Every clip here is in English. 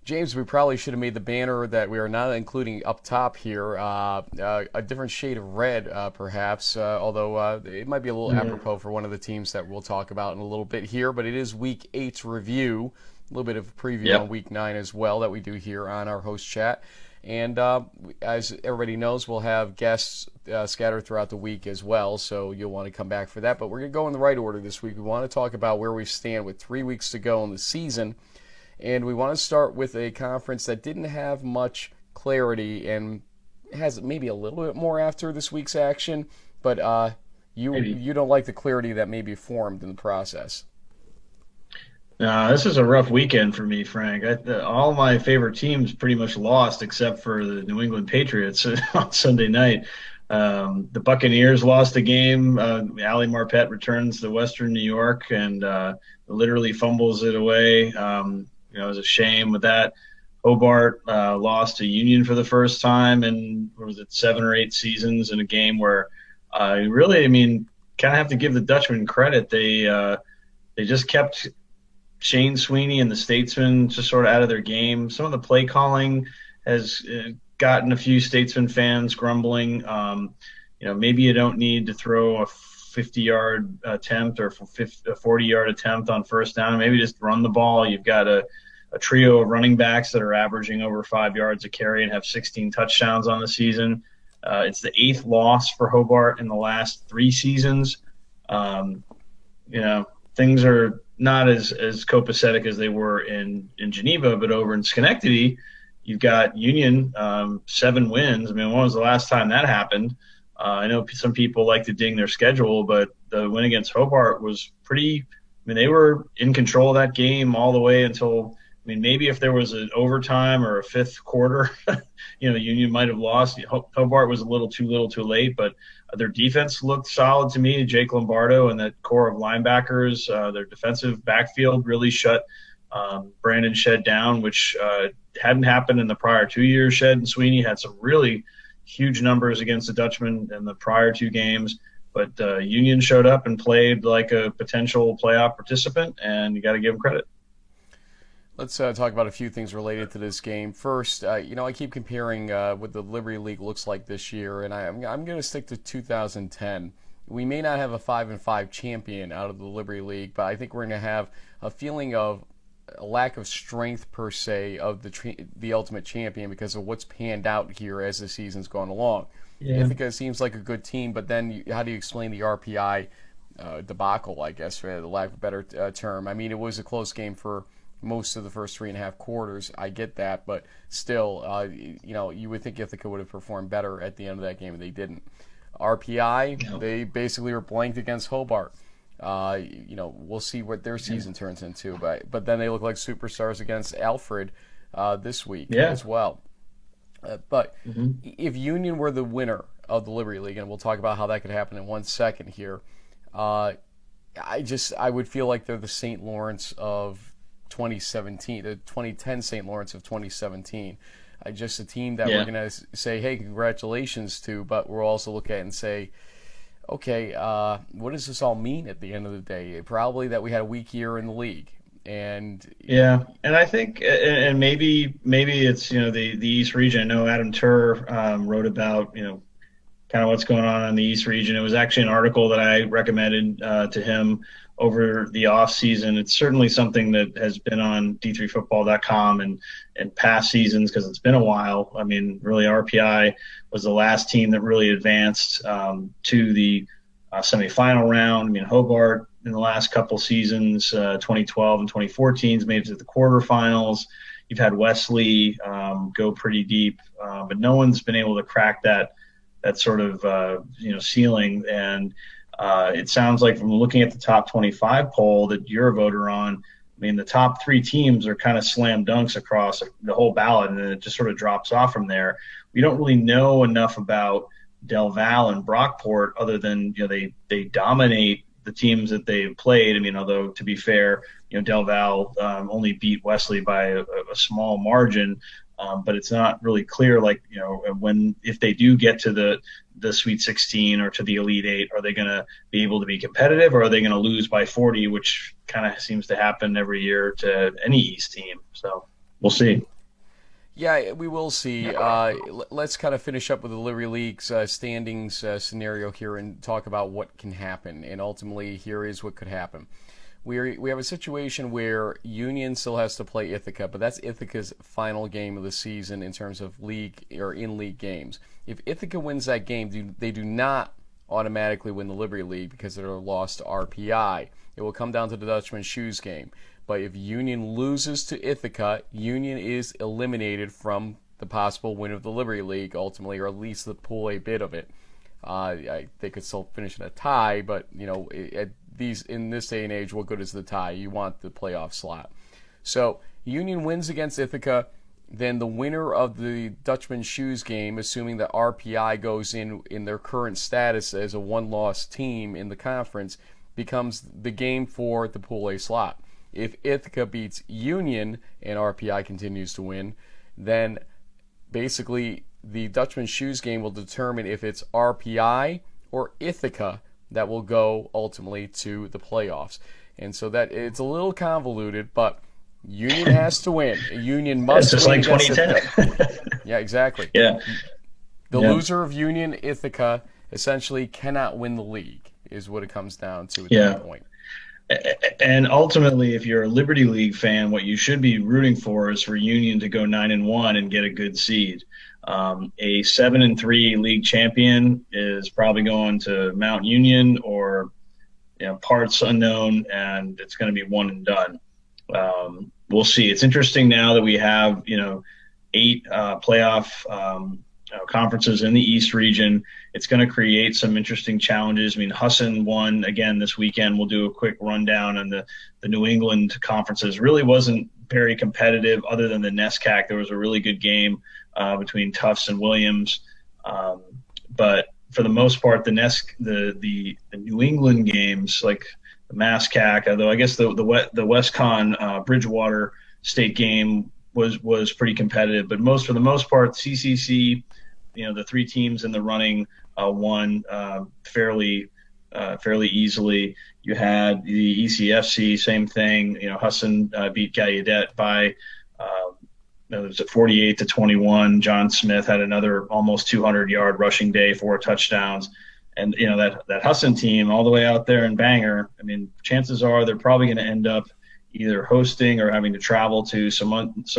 James, we probably should have made the banner that we are not including up top here a different shade of red, perhaps, although it might be a little apropos for one of the teams that we'll talk about in a little bit here, but it is Week 8's review, a little bit of a preview on Week 9 as well that we do here on our host chat. And as everybody knows, we'll have guests scattered throughout the week as well, so you'll want to come back for that. But we're going to go in the right order this week. We want to talk about where we stand with 3 weeks to go in the season. And we want to start with a conference that didn't have much clarity and has maybe a little bit more after this week's action, but you don't like the clarity that may be formed in the process. This is a rough weekend for me, Frank. All my favorite teams pretty much lost except for the New England Patriots on Sunday night. The Buccaneers lost a game. Ali Marpet returns to Western New York and literally fumbles it away. It was a shame with that. Hobart lost to Union for the first time in, what was it, 7 or 8 seasons in a game where really, kind of have to give the Dutchmen credit. They just kept Shane Sweeney and the Statesmen just sort of out of their game. Some of the play calling has gotten a few Statesman fans grumbling. Maybe you don't need to throw a 50-yard attempt or a 40-yard attempt on first down. Maybe just run the ball. You've got a trio of running backs that are averaging over 5 yards a carry and have 16 touchdowns on the season. It's the 8th loss for Hobart in the last 3 seasons. Things are not as copacetic as they were in Geneva, but over in Schenectady, you've got Union, 7 wins. When was the last time that happened? I know some people like to ding their schedule, but the win against Hobart was pretty – they were in control of that game all the way until – maybe if there was an overtime or a 5th quarter, Union might have lost. Hobart was a little too late, but their defense looked solid to me. Jake Lombardo and that core of linebackers, their defensive backfield really shut Brandon Shedd down, which hadn't happened in the prior 2 years. Shedd and Sweeney had some really huge numbers against the Dutchmen in the prior 2 games, but Union showed up and played like a potential playoff participant, and you got to give them credit. Let's talk about a few things related to this game. First, I keep comparing what the Liberty League looks like this year, and I'm going to stick to 2010. We may not have a 5-5 champion out of the Liberty League, but I think we're going to have a feeling of a lack of strength per se of the ultimate champion because of what's panned out here as the season's gone along. Yeah. Ithaca seems like a good team, but then how do you explain the RPI debacle, I guess, for the lack of a better term? It was a close game for most of the first 3.5 quarters. I get that, but still, you would think Ithaca would have performed better at the end of that game, and they didn't. RPI, They basically were blanked against Hobart. We'll see what their season turns into, but then they look like superstars against Alfred this week as well. But if Union were the winner of the Liberty League, and we'll talk about how that could happen in 1 second here, I would feel like they're the St. Lawrence of 2017, the 2010 St. Lawrence of 2017. Just a team that we're going to say, hey, congratulations to, but we'll also look at it and say, okay, what does this all mean at the end of the day? Probably that we had a weak year in the league. And I think, and maybe it's, the East region. I know Adam Turr wrote about, kind of what's going on in the East region. It was actually an article that I recommended to him over the off season. It's certainly something that has been on D3Football.com and past seasons because it's been a while. Really RPI was the last team that really advanced to the semifinal round. Hobart in the last couple seasons, 2012 and 2014, has made it to the quarterfinals. You've had Wesley go pretty deep, but no one's been able to crack that sort of ceiling. And it sounds like from looking at the top 25 poll that you're a voter on, the top 3 teams are kind of slam dunks across the whole ballot, and then it just sort of drops off from there. We don't really know enough about Del Val and Brockport other than they dominate the teams that they've played. Although to be fair, Del Val only beat Wesley by a small margin. But it's not really clear, if they do get to the Sweet 16 or to the Elite 8, are they going to be able to be competitive, or are they going to lose by 40, which kind of seems to happen every year to any East team. So we'll see. Yeah, we will see. Let's kind of finish up with the Liberty League's standings scenario here and talk about what can happen. And ultimately, here is what could happen. We have a situation where Union still has to play Ithaca, but that's Ithaca's final game of the season in terms of league or in-league games. If Ithaca wins that game, they do not automatically win the Liberty League because they're lost to RPI. It will come down to the Dutchman's Shoes game. But if Union loses to Ithaca, Union is eliminated from the possible win of the Liberty League ultimately, or at least the Pool A bit of it. They could still finish in a tie, but in this day and age, what good is the tie? You want the playoff slot. So Union wins against Ithaca, then the winner of the Dutchman's Shoes game, assuming that RPI goes in their current status as a one-loss team in the conference, becomes the game for the Pool A slot. If Ithaca beats Union and RPI continues to win, then basically the Dutchman's Shoes game will determine if it's RPI or Ithaca that will go ultimately to the playoffs. And so that it's a little convoluted, but Union has to win. Union must win. It's just like 2010. Yeah, exactly. Yeah. The loser of Union Ithaca essentially cannot win the league, is what it comes down to at that point. And ultimately, if you're a Liberty League fan, what you should be rooting for is for Union to go 9-1 and get a good seed. A 7-3 league champion is probably going to Mount Union or parts unknown, and it's going to be one and done. We'll see. It's interesting now that we have 8 playoff conferences in the East region. It's going to create some interesting challenges. I mean, Husson won again this weekend. We'll do a quick rundown on the New England conferences. Really wasn't very competitive other than the NESCAC. There was a really good game between Tufts and Williams. But for the most part, the New England games, like the MASCAC, although I guess the WestCon Bridgewater State game was pretty competitive. But for the most part, CCC, the 3 teams in the running won fairly easily. You had the ECFC, same thing. Husson beat Gallaudet by it was at 48-21. John Smith had another almost 200-yard rushing day, 4 touchdowns. And that Husson team all the way out there in Bangor, I mean, chances are they're probably going to end up either hosting or having to travel to some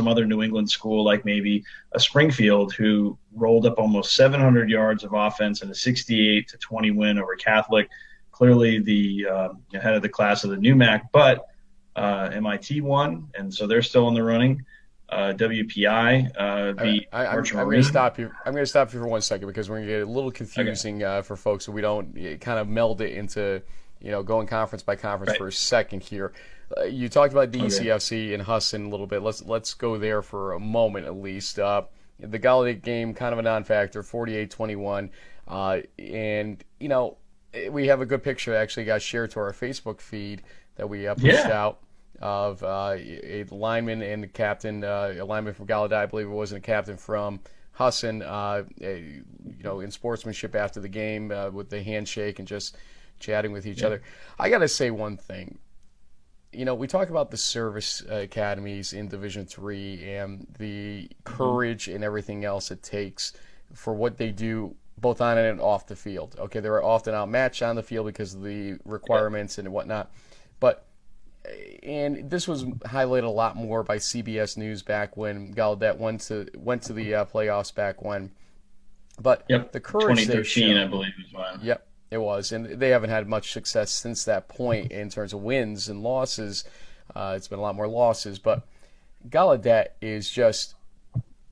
other New England school, like maybe a Springfield, who rolled up almost 700 yards of offense in a 68-20 win over Catholic. Clearly the head of the class of the NEWMAC, but MIT won, and so they're still in the running. WPI beat Archer I'm Marine. I'm going to stop you for 1 second because we're going to get a little confusing for folks, so we don't kind of meld it into going conference by conference for a second here. You talked about the ECFC and Husson a little bit. Let's go there for a moment at least. The Gallaudet game, kind of a non-factor, 48-21. And, we have a good picture that actually got shared to our Facebook feed that we pushed out of a lineman and the captain, a lineman from Gallaudet, I believe it was, and a captain from Husson, in sportsmanship after the game with the handshake and just chatting with each other. I got to say one thing. We talk about the service academies in Division III and the courage and everything else it takes for what they do both on and off the field. Okay, they're often outmatched on the field because of the requirements and whatnot. And this was highlighted a lot more by CBS News back when Gallaudet went to the playoffs back when. But the courage 2013, I believe, was one. Yep. It was, and they haven't had much success since that point in terms of wins and losses. It's been a lot more losses, but Gallaudet is just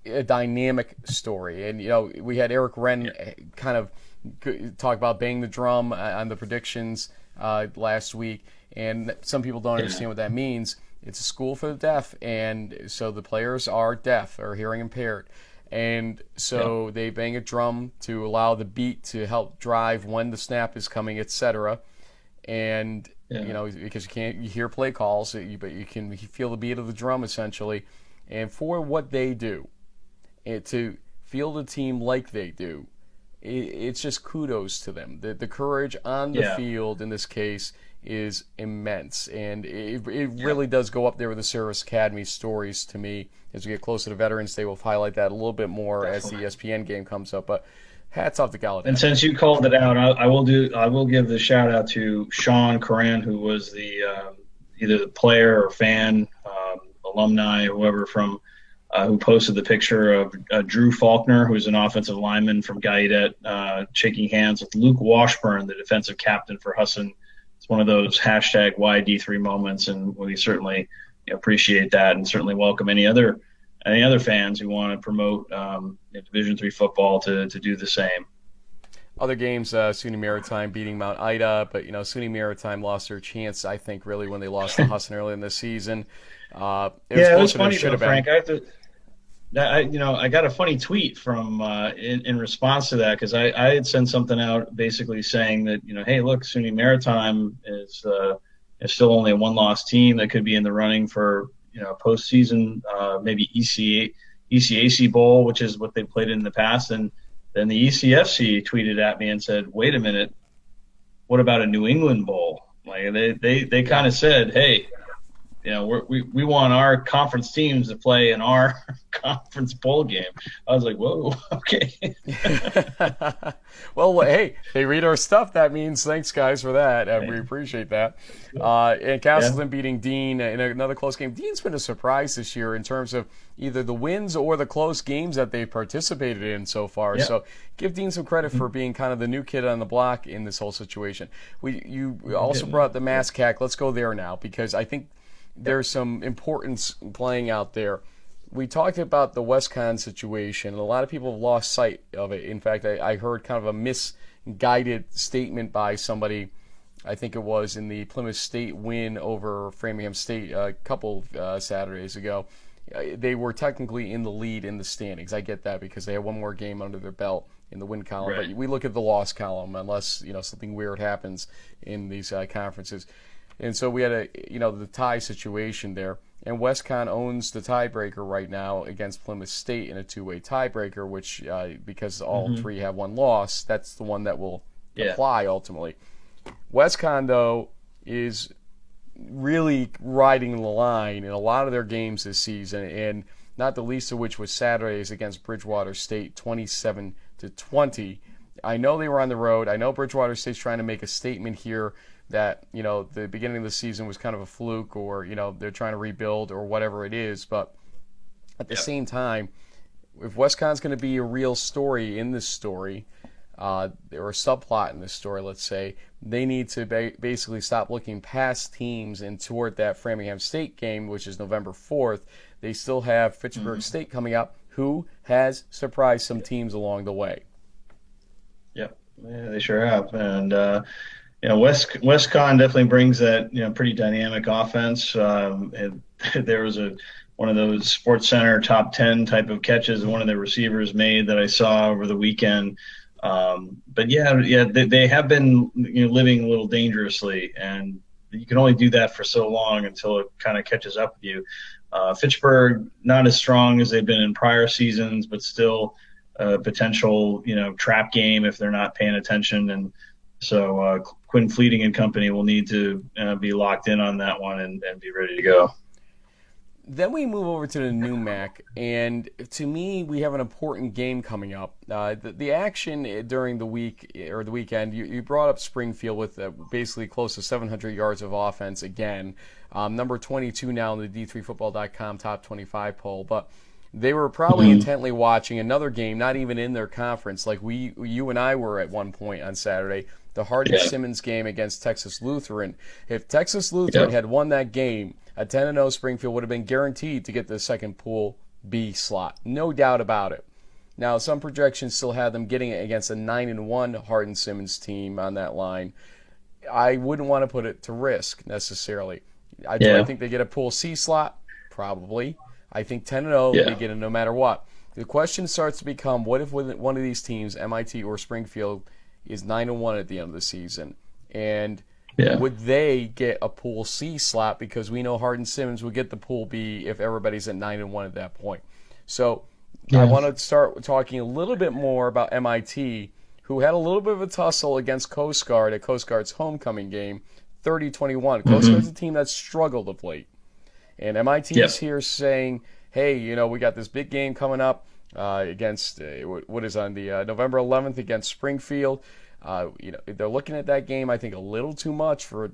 a dynamic story. And, we had Eric Wren kind of talk about bang the drum on the predictions last week, and some people don't understand what that means. It's a school for the deaf, and so the players are deaf or hearing impaired. And so they bang a drum to allow the beat to help drive when the snap is coming, etc. And because you hear play calls, but you can feel the beat of the drum essentially. And for what they do, and to field a team like they do, it's just kudos to them. The courage on the field in this case is immense, and it really does go up there with the Service Academy stories to me. As we get closer to Veterans Day, we'll highlight that a little bit more as the ESPN game comes up. But hats off to Gallaudet. And since you called it out, I will give the shout out to Sean Coran, who was the either the player or fan, alumni, whoever from who posted the picture of Drew Faulkner, who's an offensive lineman from Gallaudet, shaking hands with Luke Washburn, the defensive captain for Husson. It's one of those hashtag YD3 moments, and we certainly appreciate that, and certainly welcome any other fans who want to promote Division III football to do the same. Other games, SUNY Maritime beating Mount Ida, but SUNY Maritime lost their chance, I think, really when they lost to Husson early in the season. It was funny though, Frank. I got a funny tweet from in response to that, because I had sent something out basically saying that hey, look, SUNY Maritime is still only a one-loss team that could be in the running for postseason, maybe ECAC Bowl, which is what they played in the past. And then the ECFC tweeted at me and said, "Wait a minute, what about a New England Bowl?" Like they kind of said, "Hey, we want our conference teams to play in our conference bowl game." I was like, "Whoa, okay." Well, hey, they read our stuff. That means thanks, guys, for that. We appreciate that. And Castleton beating Dean in another close game. Dean's been a surprise this year in terms of either the wins or the close games that they've participated in so far. Yeah. So give Dean some credit for being kind of the new kid on the block in this whole situation. You also brought up the MASCAC. Let's go there now, because I think there's some importance playing out there. We talked about the WestCon situation, and a lot of people have lost sight of it. In fact, I heard kind of a misguided statement by somebody, I think it was in the Plymouth State win over Framingham State a couple Saturdays ago. They were technically in the lead in the standings. I get that because they had one more game under their belt in the win column. Right. But we look at the loss column unless something weird happens in these conferences. And so we had the tie situation there. And WestCon owns the tiebreaker right now against Plymouth State in a two-way tiebreaker, which, because all three have one loss, that's the one that will apply ultimately. WestCon, though, is really riding the line in a lot of their games this season, and not the least of which was Saturday's against Bridgewater State, 27-20. I know they were on the road. I know Bridgewater State's trying to make a statement here that the beginning of the season was kind of a fluke, or they're trying to rebuild or whatever it is. But at the same time, if WestCon's going to be a real story in this story, or a subplot in this story, let's say, they need to basically stop looking past teams and toward that Framingham State game, which is November 4th. They still have Fitchburg State coming up, who has surprised some teams along the way. Yeah, they sure have. And WestCon definitely brings that pretty dynamic offense. There was one of those Sports Center top 10 type of catches one of the receivers made that I saw over the weekend. But they have been living a little dangerously, and you can only do that for so long until it kind of catches up with you. Fitchburg, not as strong as they've been in prior seasons, but still a potential trap game if they're not paying attention. And so Quinn Fleeting and company will need to be locked in on that one and be ready to go. Then we move over to the NEWMAC, and to me, we have an important game coming up. The action during the week or the weekend, you brought up Springfield with basically close to 700 yards of offense again, number 22 now in the D3Football.com top 25 poll. But they were probably intently watching another game, not even in their conference, like you and I were at one point on Saturday, the Hardin-Simmons game against Texas Lutheran. If Texas Lutheran had won that game, a 10-0 Springfield would have been guaranteed to get the second Pool B slot. No doubt about it. Now, some projections still have them getting it against a 9-1 Hardin-Simmons team on that line. I wouldn't want to put it to risk necessarily. Do I think they get a Pool C slot? Probably. I think 10-0 they get it no matter what. The question starts to become, what if one of these teams, MIT or Springfield, is 9-1 at the end of the season? And would they get a Pool C slot? Because we know Hardin-Simmons would get the Pool B if everybody's at 9-1 at that point. So I want to start talking a little bit more about MIT who had a little bit of a tussle against Coast Guard at Coast Guard's homecoming game, 30-21. Coast Guard's a team that's struggled of late. And MIT is here saying, hey, we got this big game coming up against, what is on the November 11th against Springfield. They're looking at that game, I think, a little too much for,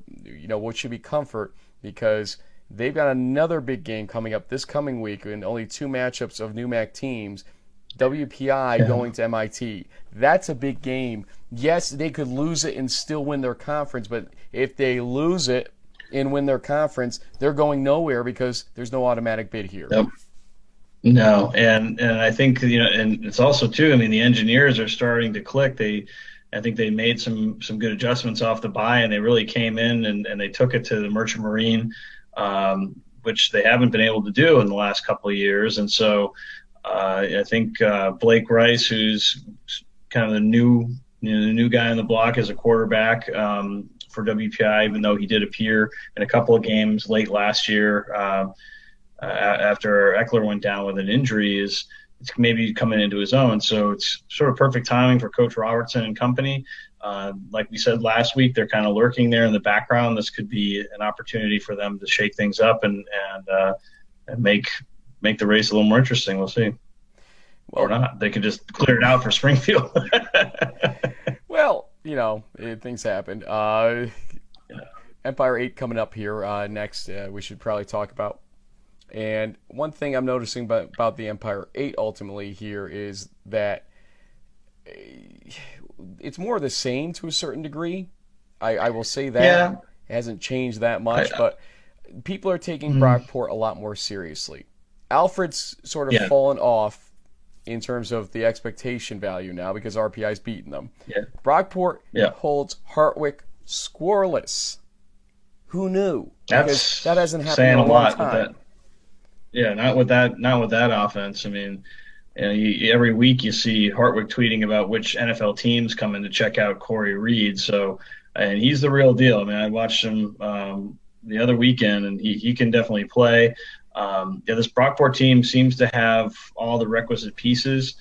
what should be comfort, because they've got another big game coming up this coming week and only 2 matchups of NEWMAC teams. WPI going to MIT. That's a big game. Yes, they could lose it and still win their conference, but if they lose it and win their conference, they're going nowhere because there's no automatic bid here. Yep. No, and I think, and it's also too, I mean, the engineers are starting to click. I think they made some good adjustments off the bye, and they really came in and they took it to the Merchant Marine, which they haven't been able to do in the last couple of years. And so I think Blake Rice, who's kind of the new guy on the block as a quarterback for WPI, even though he did appear in a couple of games late last year after Eckler went down with an injury, it's maybe coming into his own. So it's sort of perfect timing for Coach Robertson and company. Like we said last week, they're kind of lurking there in the background. This could be an opportunity for them to shake things up and make the race a little more interesting. We'll see. Or not. They could just clear it out for Springfield. Well, things happen. Empire 8 coming up here next. We should probably talk about. And one thing I'm noticing about the Empire 8 ultimately here is that it's more of the same to a certain degree. I will say that. It hasn't changed that much, but people are taking Brockport a lot more seriously. Alfred's sort of fallen off in terms of the expectation value now because RPI's beaten them. Brockport holds Hartwick scoreless. Who knew? Because that hasn't happened in a long time. Not with that offense. I mean, every week you see Hartwick tweeting about which NFL teams come in to check out Corey Reed. So, and he's the real deal. I mean, I watched him the other weekend, and he can definitely play. This Brockport team seems to have all the requisite pieces.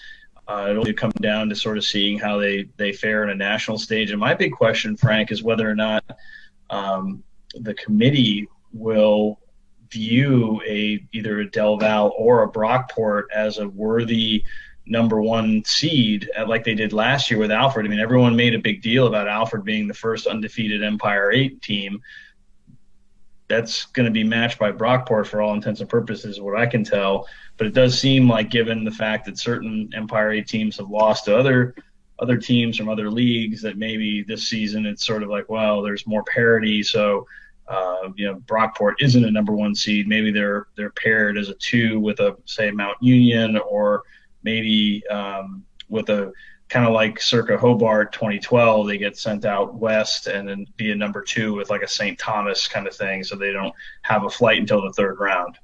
It'll come down to sort of seeing how they fare in a national stage. And my big question, Frank, is whether or not the committee will view either a Del Val or a Brockport as a worthy number 1 seed, like they did last year with Alfred. I mean, everyone made a big deal about Alfred being the first undefeated Empire 8 team. That's going to be matched by Brockport for all intents and purposes, what I can tell. But it does seem like, given the fact that certain Empire 8 teams have lost to other teams from other leagues, that maybe this season it's sort of like, well, there's more parity. So, Brockport isn't a number 1 seed. Maybe they're paired as a 2 with say Mount Union, or maybe with a kind of like circa Hobart 2012, they get sent out west and then be a number 2 with like a St. Thomas kind of thing, so they don't have a flight until the 3rd round.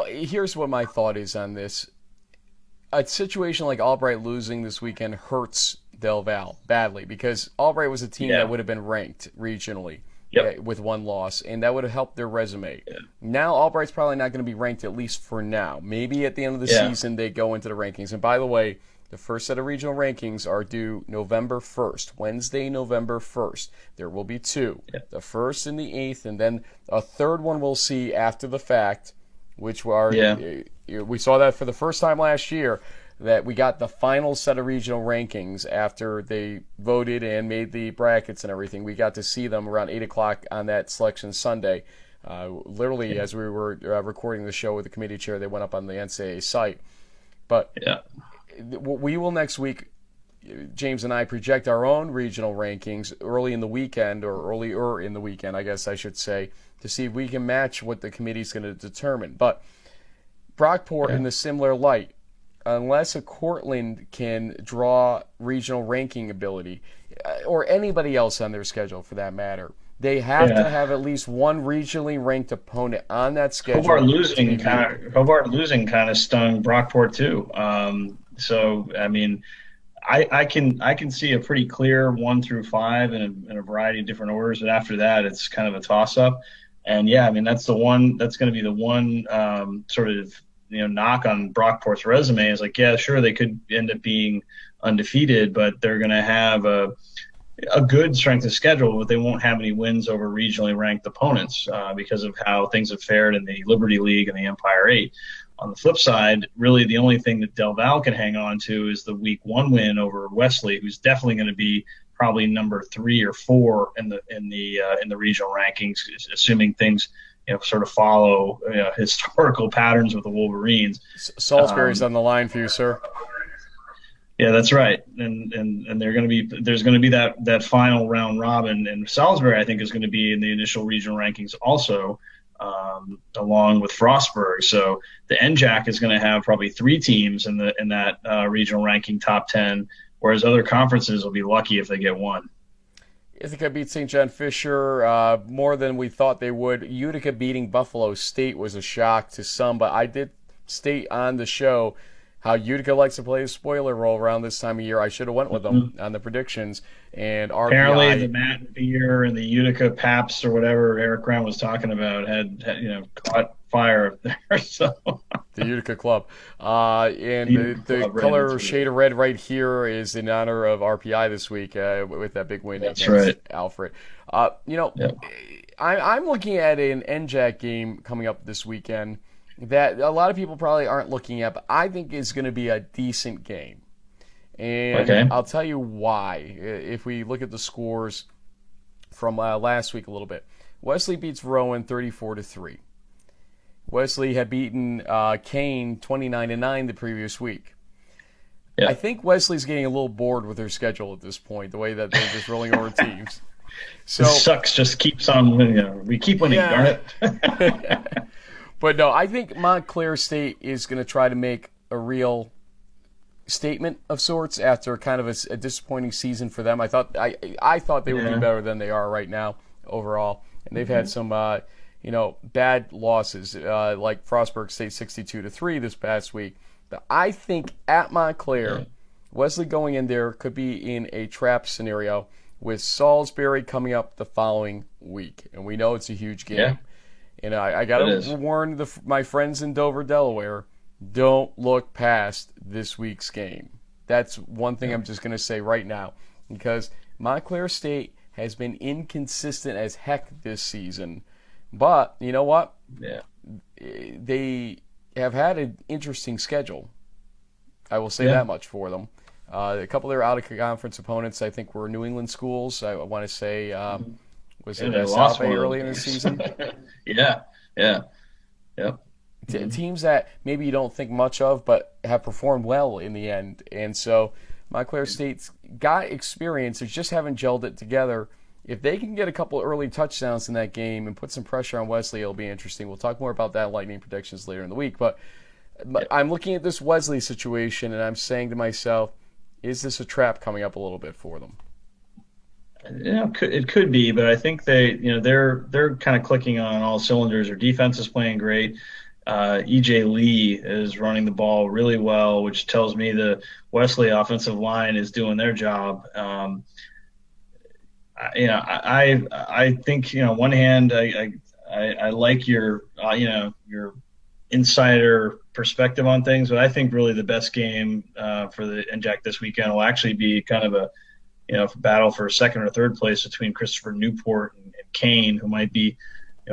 Here's what my thought is on this. A situation like Albright losing this weekend hurts Del Val badly, because Albright was a team that would have been ranked regionally. With 1 loss, and that would have helped their resume. Now Albright's probably not going to be ranked, at least for now. Maybe at the end of the season they go into the rankings. And by the way, the first set of regional rankings are due November 1st, Wednesday, November 1st. There will be 2, the 1st and the 8th, and then a 3rd one we'll see after the fact, which are we saw that for the first time last year, that we got the final set of regional rankings after they voted and made the brackets and everything. We got to see them around 8 o'clock on that selection Sunday. Literally, as we were recording the show with the committee chair, they went up on the NCAA site. But we will next week, James and I, project our own regional rankings early in the weekend, or earlier in the weekend, I guess I should say, to see if we can match what the committee's going to determine. But Brockport, in the similar light, unless a Cortland can draw regional ranking ability, or anybody else on their schedule for that matter, they have to have at least 1 regionally ranked opponent on that schedule. Hobart losing kind of stung Brockport too. So I mean, I can see a pretty clear 1 through 5 in a variety of different orders, but after that it's kind of a toss up. And I mean, that's going to be the one sort of knock on Brockport's resume is like, yeah, sure, they could end up being undefeated, but they're going to have a good strength of schedule, but they won't have any wins over regionally ranked opponents because of how things have fared in the Liberty League and the Empire 8. On the flip side, really the only thing that Del Val can hang on to is the week 1 win over Wesley, who's definitely going to be probably number 3 or 4 in the regional rankings, assuming things sort of follow historical patterns with the Wolverines. Salisbury's on the line for you, sir. Yeah, that's right, and there's going to be that final round robin, and Salisbury I think is going to be in the initial regional rankings also, along with Frostburg. So the NJAC is going to have probably 3 teams in that regional ranking top 10, whereas other conferences will be lucky if they get 1. Ithaca beat St. John Fisher more than we thought they would. Utica beating Buffalo State was a shock to some, but I did state on the show how Utica likes to play a spoiler role around this time of year. I should have went with them on the predictions. And RPI, apparently the Matt Beer and the Utica Paps or whatever Eric Graham was talking about had caught fire up there. So the Utica Club. And the color shade of red right here is in honor of RPI this week with that big win against Alfred. Yep. I'm looking at an NJAC game coming up this weekend that a lot of people probably aren't looking at, but I think is going to be a decent game. And I'll tell you why. If we look at the scores from last week a little bit. Wesley beats Rowan 34-3. Wesley had beaten Kane 29-9 the previous week. Yeah. I think Wesley's getting a little bored with their schedule at this point, the way that they're just rolling over teams. So the sucks just keeps on winning. We keep winning, darn it. But no, I think Montclair State is going to try to make a real statement of sorts after kind of a disappointing season for them. I thought they would be better than they are right now overall, and they've had some bad losses like Frostburg State 62-3 this past week. But I think at Montclair, Wesley going in there could be in a trap scenario with Salisbury coming up the following week, and we know it's a huge game. Yeah. And I got to warn my friends in Dover, Delaware, don't look past this week's game. That's one thing I'm just going to say right now, because Montclair State has been inconsistent as heck this season. But you know what? Yeah. They have had an interesting schedule. I will say that much for them. A couple of their out-of-conference opponents, I think, were New England schools. I want to say... was it South Bay early in the season? Teams that maybe you don't think much of, but have performed well in the end. And so Montclair State's got experience. They just haven't gelled it together. If they can get a couple early touchdowns in that game and put some pressure on Wesley, it'll be interesting. We'll talk more about that Lightning predictions later in the week. But I'm looking at this Wesley situation, and I'm saying to myself, is this a trap coming up a little bit for them? It could be, but I think they're kind of clicking on all cylinders. Their defense is playing great. E.J. Lee is running the ball really well, which tells me the Wesley offensive line is doing their job. I think on one hand I like your insider perspective on things, but I think really the best game for the NJAC this weekend will actually be kind of a battle for second or third place between Christopher Newport and Kane, who might be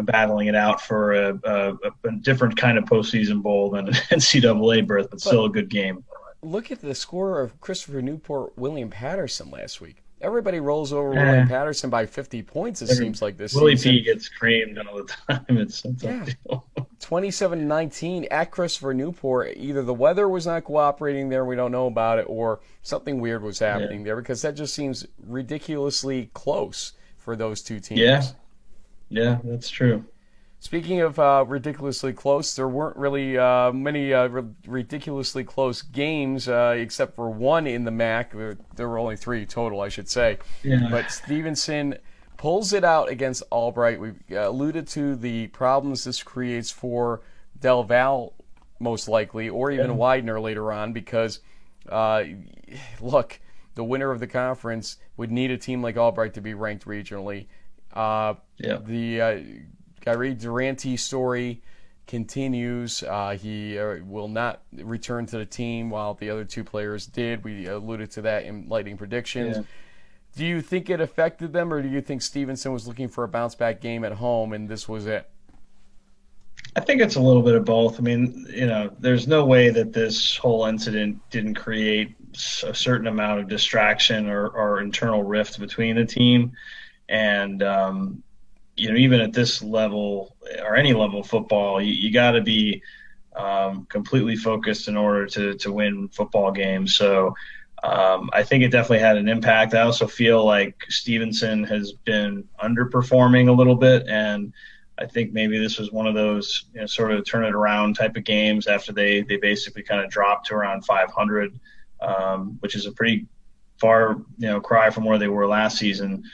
battling it out for a different kind of postseason bowl than an NCAA berth, but still a good game. Look at the score of Christopher Newport, William Patterson last week. Everybody rolls over William Patterson by 50 points, it seems like this Willie season. P gets creamed all the time. It's 27-19 at Christopher Newport. Either the weather was not cooperating there, we don't know about it, or something weird was happening there, because that just seems ridiculously close for those two teams. Yeah, that's true. Speaking of ridiculously close, there weren't really many ridiculously close games except for one in the MAC. There were only 3 total, I should say. Yeah. But Stevenson pulls it out against Albright. We've alluded to the problems this creates for Del Val, most likely, or even Widener later on, because, look, the winner of the conference would need a team like Albright to be ranked regionally. The Gary Durante story continues. He will not return to the team while the other two players did. We alluded to that in Lightning Predictions. Yeah. Do you think it affected them, or do you think Stevenson was looking for a bounce-back game at home and this was it? I think it's a little bit of both. I mean, there's no way that this whole incident didn't create a certain amount of distraction or internal rift between the team. And, even at this level or any level of football, you got to be completely focused in order to win football games. So I think it definitely had an impact. I also feel like Stevenson has been underperforming a little bit, and I think maybe this was one of those sort of turn it around type of games after they basically kind of dropped to around 500, which is a pretty far cry from where they were last season.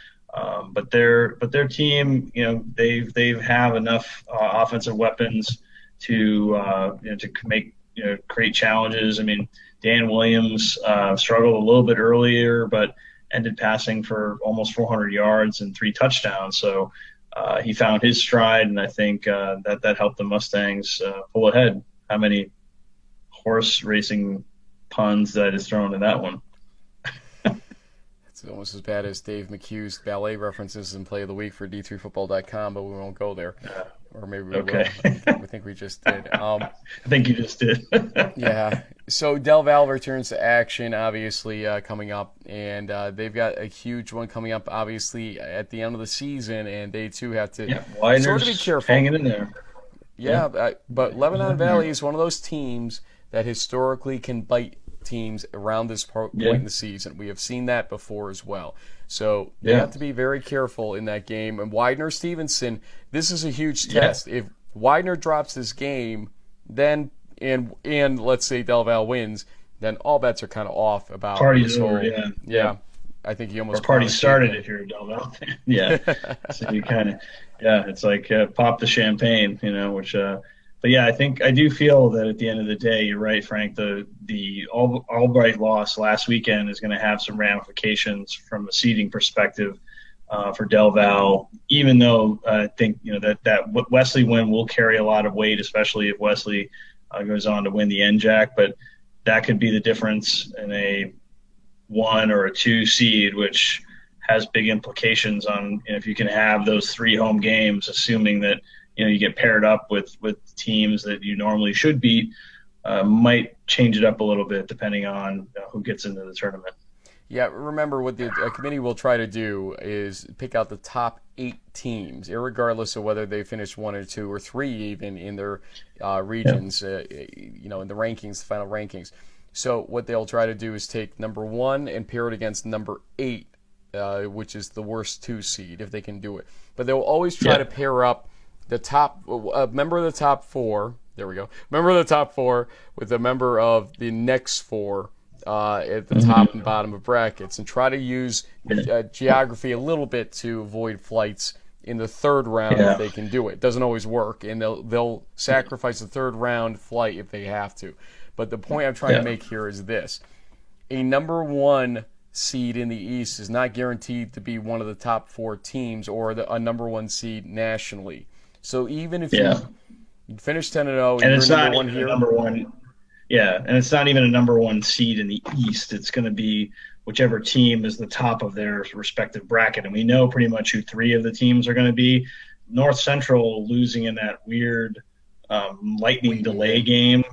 But their team, they have enough offensive weapons to create challenges. I mean, Dan Williams struggled a little bit earlier, but ended passing for almost 400 yards and 3 touchdowns. So he found his stride, and I think that helped the Mustangs pull ahead. How many horse racing puns that I just thrown in that one? It's almost as bad as Dave McHugh's ballet references in Play of the Week for D3Football.com, but we won't go there. Or maybe we will. I think we just did. I think you just did. Yeah. So Del Valle returns to action, obviously, coming up. And they've got a huge one coming up, obviously, at the end of the season. And they, too, have to sort of be careful. Hanging in there. Yeah. But Lebanon Valley is one of those teams that historically can bite teams around this point in the season. We have seen that before as well. So they have to be very careful in that game. And Widener-Stevenson, this is a huge test. If Widener drops this game, then and let's say Del Valle wins, then all bets are kind of off about Party's this whole. over, Yeah. I think he almost. Or party started if you're a Del Valle fan. Yeah. So you kind of, it's like pop the champagne, which. But yeah, I do feel that at the end of the day, you're right, Frank. The Albright loss last weekend is going to have some ramifications from a seeding perspective for Del Valle. Even though I think that Wesley win will carry a lot of weight, especially if Wesley goes on to win the NJAC. But that could be the difference in a 1 or a 2 seed, which has big implications on if you can have those 3 home games, assuming that. You get paired up with teams that you normally should beat, might change it up a little bit depending on who gets into the tournament. Yeah, remember what the committee will try to do is pick out the top 8 teams, irregardless of whether they finish 1 or 2 or 3 even in their regions, in the rankings, the final rankings. So what they'll try to do is take number 1 and pair it against number 8, which is the worst 2 seed, if they can do it. But they'll always try to pair up the top member of the top 4. There we go. Member of the top 4 with a member of the next 4 at the top and bottom of brackets, and try to use geography a little bit to avoid flights in the 3rd round if they can do it. It doesn't always work, and they'll sacrifice the 3rd round flight if they have to. But the point I'm trying to make here is this: a number 1 seed in the East is not guaranteed to be one of the top 4 teams or a number 1 seed nationally. So even if you finish 10-0 and it's you're not number 1 even here, a number 1, and it's not even a number 1 seed in the East. It's going to be whichever team is the top of their respective bracket, and we know pretty much who 3 of the teams are going to be. North Central losing in that weird lightning delay game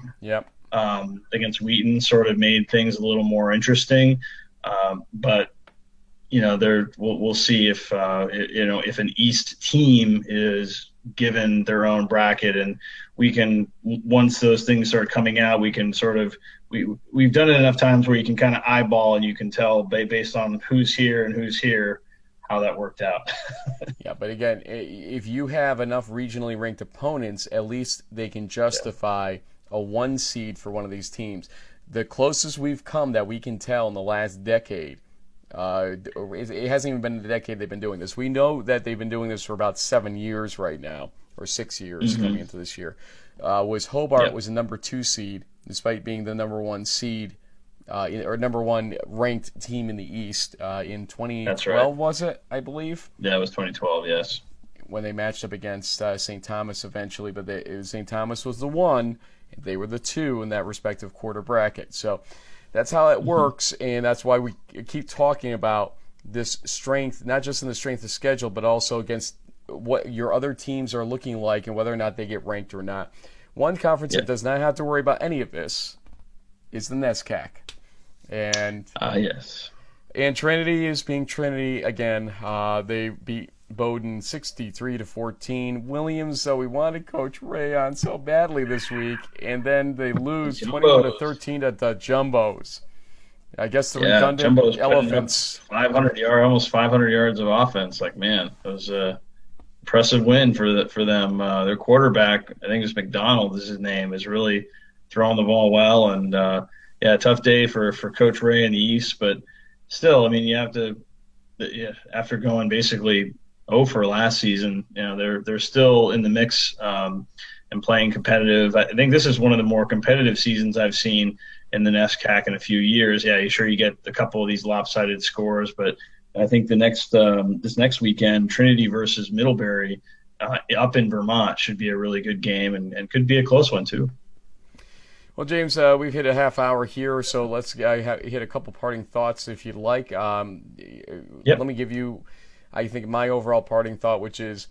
against Wheaton sort of made things a little more interesting, but. We'll see if if an East team is given their own bracket, and we can, once those things start coming out, we can sort of we've done it enough times where you can kind of eyeball and you can tell based on who's here and who's here how that worked out. Yeah, but again, if you have enough regionally ranked opponents, at least they can justify a 1 seed for one of these teams. The closest we've come that we can tell in the last decade. It hasn't even been a decade they've been doing this. We know that they've been doing this for about 7 years right now, or 6 years coming into this year. Was Hobart was a number 2 seed, despite being the number 1 seed, or number 1 ranked team in the East in 2012, was it, I believe? Yeah, it was 2012, yes. when they matched up against St. Thomas eventually, but St. Thomas was the 1, and they were the 2 in that respective quarter bracket. So that's how it works, and that's why we keep talking about this strength, not just in the strength of schedule, but also against what your other teams are looking like and whether or not they get ranked or not. One conference that does not have to worry about any of this is the NESCAC. And yes. And Trinity is being Trinity again. They beat Bowdoin 63-14. Williams, we wanted Coach Ray on so badly this week, and then they lose 21-13 at the Jumbos. I guess the redundant Jumbo's Elephants. 500 yards of offense. Like, man, it was a impressive win for them. Their quarterback, I think it's McDonald is his name, is really throwing the ball well. And tough day for Coach Ray in the East, but still, I mean, you have to, after going basically 0 for last season, they're still in the mix and playing competitive. I think this is one of the more competitive seasons I've seen in the NESCAC in a few years. Yeah, sure, you get a couple of these lopsided scores, but I think the this next weekend, Trinity versus Middlebury up in Vermont should be a really good game and could be a close one too. Well, James, we've hit a half hour here, so let's hit a couple parting thoughts if you'd like. Let me give you, I think, my overall parting thought, which is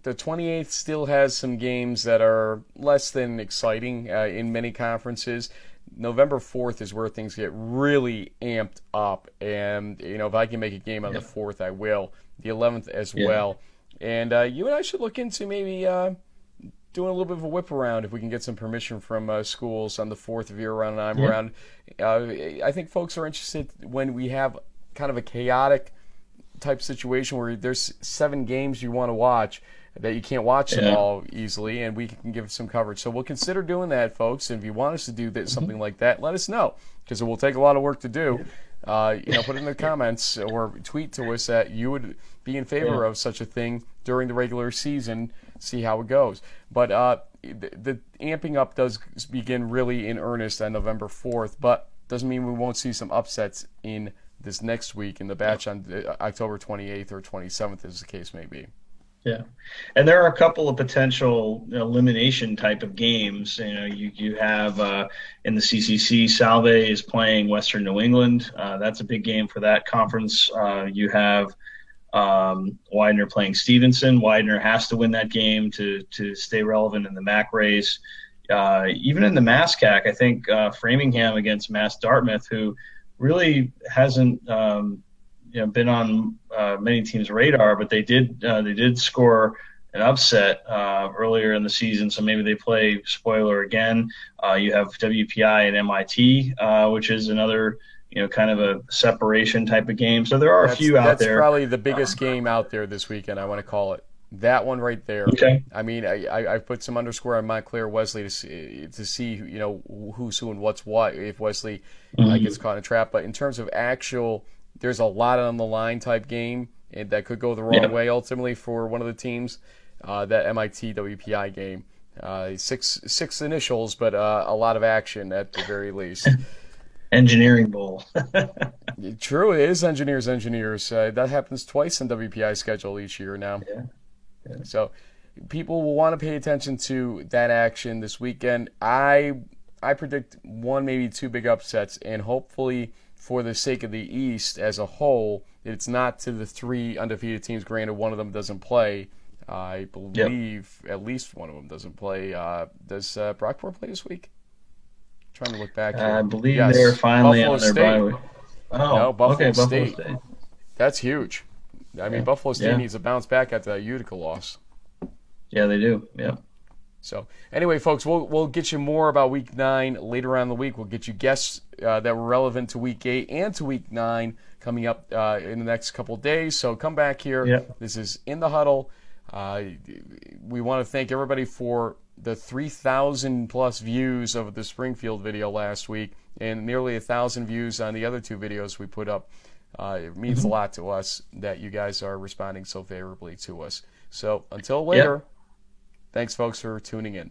the 28th still has some games that are less than exciting in many conferences. November 4th is where things get really amped up, and if I can make a game on the 4th, I will. The 11th as well, and you and I should look into maybe doing a little bit of a whip around if we can get some permission from schools on the 4th if you're around and I'm around. I think folks are interested when we have kind of a chaotic type situation where there's 7 games you want to watch that you can't watch them all easily, and we can give some coverage. So we'll consider doing that, folks. And if you want us to do something like that, let us know, because it will take a lot of work to do. Put it in the comments or tweet to us that you would be in favor of such a thing during the regular season. See how it goes. But the amping up does begin really in earnest on November 4th, but doesn't mean we won't see some upsets in this next week in the batch on October 28th or 27th, as the case may be. Yeah, and there are a couple of potential elimination type of games. You have in the CCC, Salve is playing Western New England. That's a big game for that conference. You have Widener playing Stevenson. Widener has to win that game to stay relevant in the MAC race. Even in the MASCAC, I think Framingham against Mass Dartmouth, who really hasn't been on many teams' radar, but they did score an upset earlier in the season, so maybe they play spoiler again. You have WPI and MIT, which is another kind of a separation type of game. So there are a few out there. That's probably the biggest game out there this weekend, I want to call it. That one right there. Okay. I mean, I put some underscore on Montclair Wesley to see who's who and what's what if Wesley gets caught in a trap. But in terms of actual, there's a lot on the line type game, and that could go the wrong way ultimately for one of the teams. That MIT WPI game, 6 initials, but a lot of action at the very least. Engineering Bowl. True, it is engineers. That happens twice in WPI schedule each year now. Yeah. So people will want to pay attention to that action this weekend. I predict 1, maybe 2 big upsets, and hopefully for the sake of the East as a whole, it's not to the 3 undefeated teams. Granted, one of them doesn't play. I believe at least one of them doesn't play. Does Brockport play this week? I'm trying to look back here. I believe they're finally Buffalo on their bye week. Oh, no, Buffalo State. State. That's huge. I mean, Buffalo State needs to bounce back after that Utica loss. Yeah, they do. Yeah. So anyway, folks, we'll get you more about Week 9 later on in the week. We'll get you guests that were relevant to Week 8 and to Week 9 coming up in the next couple of days. So come back here. Yep. This is In the Huddle. We want to thank everybody for the 3,000 plus views of the Springfield video last week and nearly 1,000 views on the other 2 videos we put up. It means a lot to us that you guys are responding so favorably to us. So until later, thanks, folks, for tuning in.